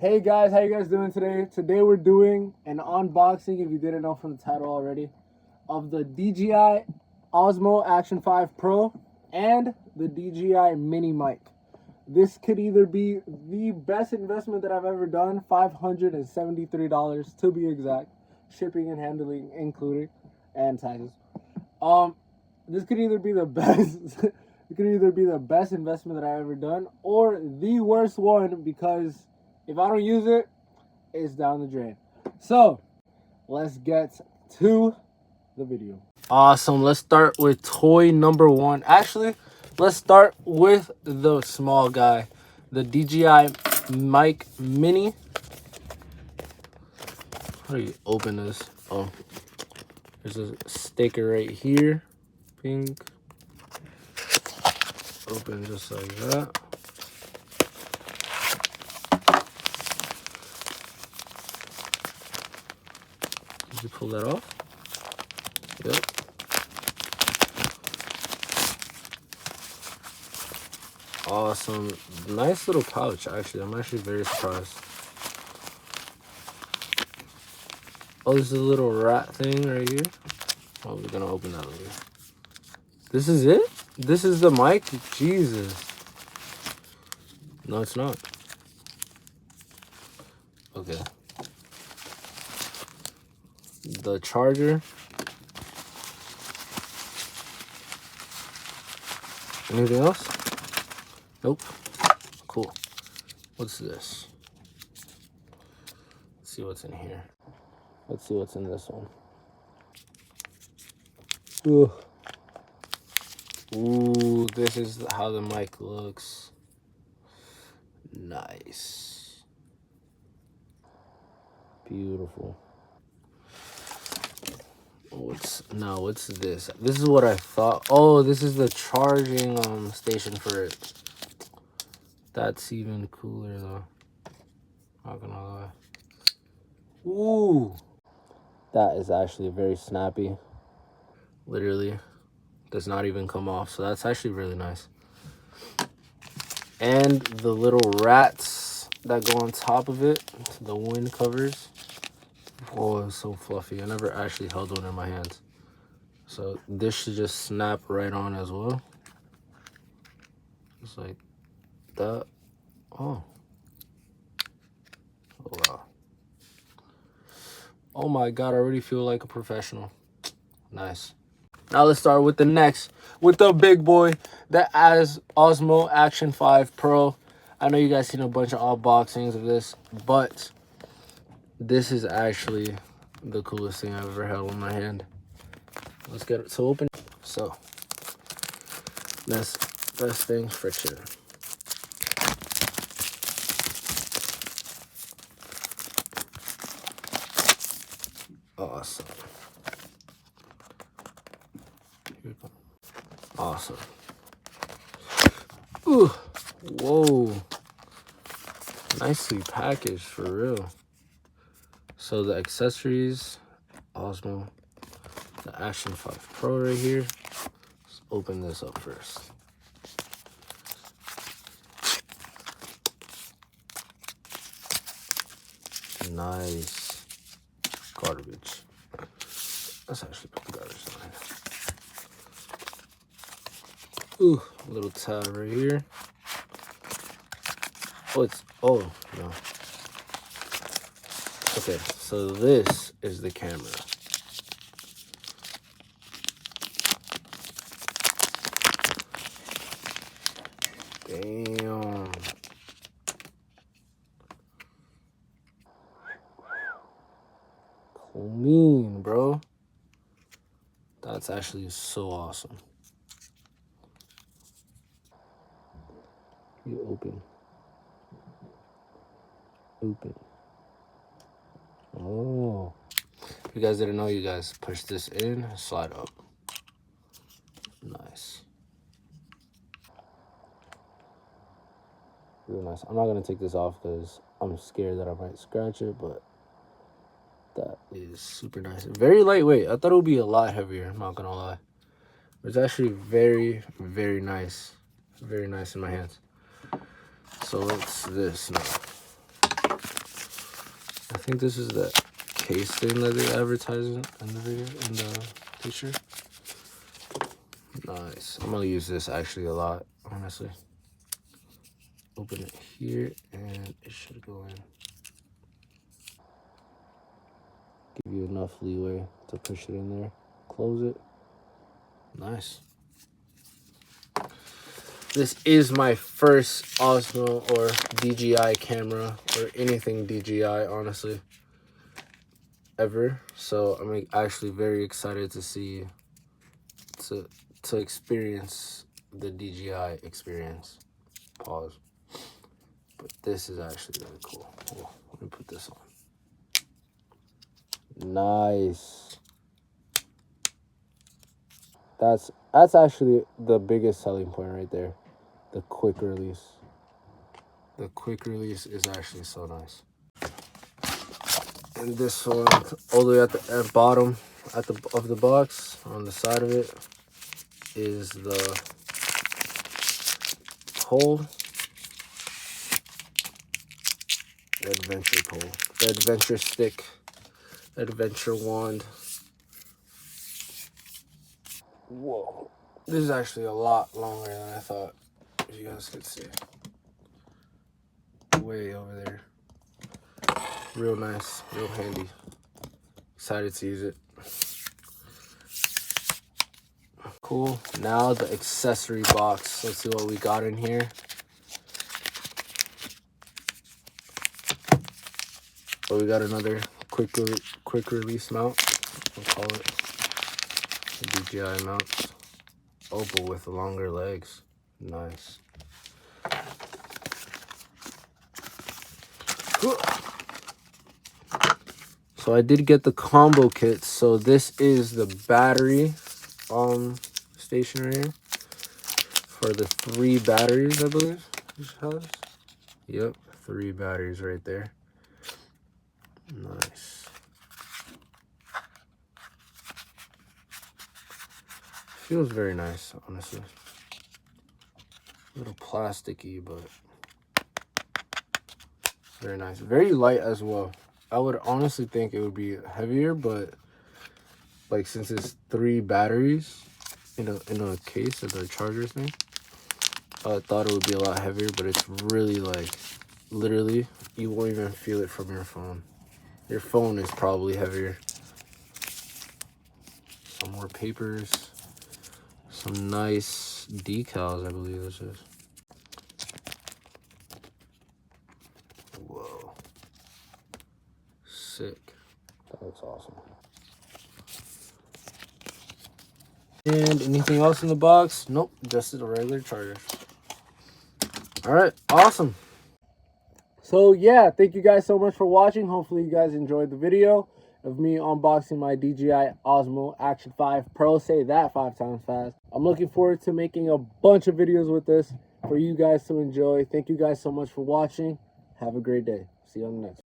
Hey guys, how you guys doing today? Today we're doing an unboxing, if you didn't know from the title already, of the DJI Osmo Action 5 Pro and the DJI Mini Mic. This could either be the best investment that I've ever done, $573 to be exact, shipping and handling included, and taxes. This could either be the best. It could either be the best investment that I've ever done, or the worst one, because if I don't use it, it's down the drain. So, let's get to the video. Awesome. Let's start with toy number one. Actually, let's start with the small guy, the DJI Mic Mini. How do you open this? Oh, there's a sticker right here. Pink. Open just like that. Did you pull that off? Yep. Awesome. Nice little pouch, actually. I'm actually very surprised. Oh, there's a little rat thing right here. Oh, we're gonna open that later. This is it? This is the mic? Jesus. No, it's not. Okay. The charger. Anything else? Nope. Cool. What's this? Let's see what's in here. Let's see what's in this one. Ooh. Ooh, this is how the mic looks. Nice. Beautiful. What's this? This is what I thought. Oh, this is the charging station for it. That's even cooler though. Not gonna lie. Ooh. That is actually very snappy. Literally does not even come off, so that's actually really nice. And the little rats that go on top of it, the wind covers. Oh, it's so fluffy. I never actually held one in my hands, so this should just snap right on as well, just like that. Oh wow. Oh my god, I already feel like a professional. Nice. Now let's start with the big boy, the Osmo Action 5 Pro. I know you guys seen a bunch of unboxings of this, but this is actually the coolest thing I've ever held in my hand. Let's get it to open. So, best thing, friction. Awesome. Awesome. Ooh, whoa. Nicely packaged, for real. So the accessories, Osmo, the Action 5 Pro right here. Let's open this up first. Nice. Garbage. Let's actually put the garbage on here. Ooh, a little tab right here. Oh, no. Okay, so this is the camera. Damn. Clean, bro. That's actually so awesome. You open. Oh. If you guys didn't know, you guys push this in, slide up. Nice. Really nice. I'm not gonna take this off because I'm scared that I might scratch it, but that is super nice. Very lightweight. I thought it would be a lot heavier, I'm not gonna lie. It's actually very, very nice. Very nice in my hands. So what's this now? think this is the case thing that they advertise in the video, in the picture. Nice. I'm gonna use this actually a lot, honestly. Open it here and it should go in. Give you enough leeway to push it in there. Close it. Nice. This is my first Osmo or DJI camera, or anything DJI, honestly, ever. So I'm actually very excited to see, to experience the DJI experience. Pause. But this is actually really cool. Oh, let me put this on. Nice. That's actually the biggest selling point right there. The quick release. The quick release is actually so nice. And this one, all the way at the bottom of the box, on the side of it, is the pole. The adventure pole. The adventure stick. Adventure wand. Whoa. This is actually a lot longer than I thought, as you guys could see. Way over there. Real nice, real handy. Excited to use it. Cool. Now the accessory box. Let's see what we got in here. So we got another quick release mount. We'll call it the DJI mount. Oh, but with longer legs. Nice. So I did get the combo kit. So this is the battery station right here for the 3 batteries, I believe this has. Yep, 3 batteries right there. Nice. Feels very nice, honestly. A little plasticky, but very nice. Very light as well. I would honestly think it would be heavier, but like since it's 3 batteries in a case of the charger thing, I thought it would be a lot heavier, but it's really, like, literally, you won't even feel it from your phone. Your phone is probably heavier. Some more papers. Some nice decals, I believe this is. Whoa. Sick. That looks awesome. And anything else in the box? Nope, just a regular charger. All right, awesome. So yeah, thank you guys so much for watching. Hopefully you guys enjoyed the video of me unboxing my DJI Osmo Action 5 Pro. Say that 5 times fast. I'm looking forward to making a bunch of videos with this for you guys to enjoy. Thank you guys so much for watching. Have a great day. See you on the next one.